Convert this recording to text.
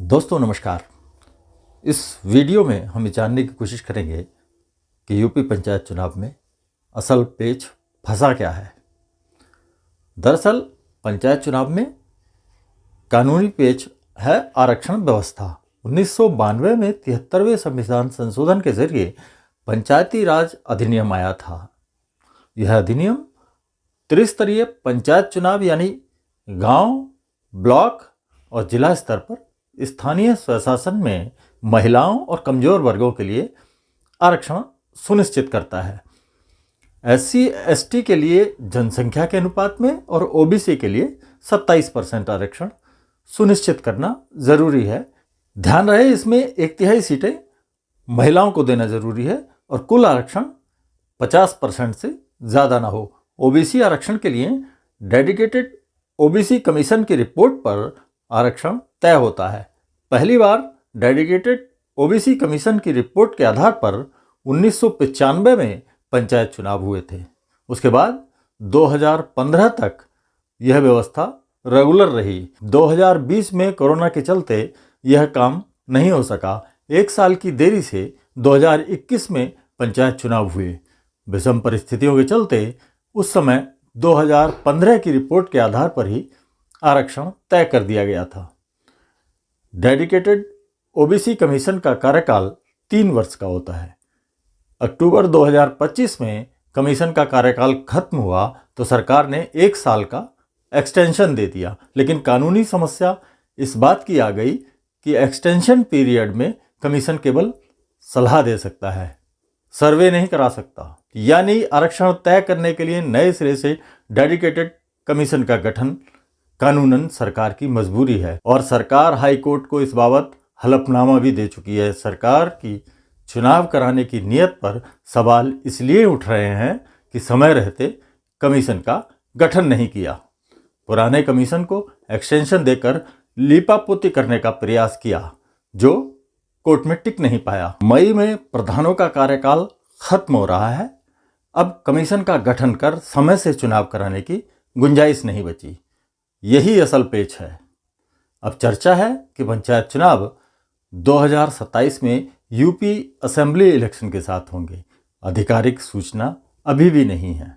दोस्तों नमस्कार। इस वीडियो में हम जानने की कोशिश करेंगे कि यूपी पंचायत चुनाव में असल पेच फंसा क्या है। दरअसल पंचायत चुनाव में कानूनी पेच है आरक्षण व्यवस्था। 1992 में 73वें संविधान संशोधन के जरिए पंचायती राज अधिनियम आया था। यह अधिनियम त्रिस्तरीय पंचायत चुनाव यानी गांव, ब्लॉक और जिला स्तर पर स्थानीय स्वशासन में महिलाओं और कमजोर वर्गों के लिए आरक्षण सुनिश्चित करता है। SC/ST के लिए जनसंख्या के अनुपात में और OBC के लिए 27% आरक्षण सुनिश्चित करना जरूरी है। ध्यान रहे, इसमें 1/3 सीटें महिलाओं को देना जरूरी है और कुल आरक्षण 50% से ज्यादा ना हो। OBC आरक्षण के लिए डेडिकेटेड OBC कमीशन की रिपोर्ट पर आरक्षण तय होता है। पहली बार डेडिकेटेड OBC कमीशन की रिपोर्ट के आधार पर 1995 में पंचायत चुनाव हुए थे। उसके बाद 2015 तक यह व्यवस्था रेगुलर रही। 2020 में कोरोना के चलते यह काम नहीं हो सका। 1 साल की देरी से 2021 में पंचायत चुनाव हुए। विषम परिस्थितियों के चलते उस समय 2015 की रिपोर्ट के आधार पर ही आरक्षण तय कर दिया गया था। डेडिकेटेड OBC कमीशन का कार्यकाल 3 वर्ष का होता है। अक्टूबर 2025 में कमीशन का कार्यकाल खत्म हुआ तो सरकार ने 1 साल का एक्सटेंशन दे दिया, लेकिन कानूनी समस्या इस बात की आ गई कि एक्सटेंशन पीरियड में कमीशन केवल सलाह दे सकता है, सर्वे नहीं करा सकता। यानी आरक्षण तय करने के लिए नए सिरे से डेडिकेटेड कमीशन का गठन कानूनन सरकार की मजबूरी है और सरकार हाई कोर्ट को इस बाबत हलफनामा भी दे चुकी है। सरकार की चुनाव कराने की नीयत पर सवाल इसलिए उठ रहे हैं कि समय रहते कमीशन का गठन नहीं किया। पुराने कमीशन को एक्सटेंशन देकर लीपापोती करने का प्रयास किया जो कोर्ट में टिक नहीं पाया। मई में प्रधानों का कार्यकाल खत्म हो रहा है। अब कमीशन का गठन कर समय से चुनाव कराने की गुंजाइश नहीं बची। यही असल पेच है। अब चर्चा है कि पंचायत चुनाव 2027 में यूपी असेंबली इलेक्शन के साथ होंगे। आधिकारिक सूचना अभी भी नहीं है।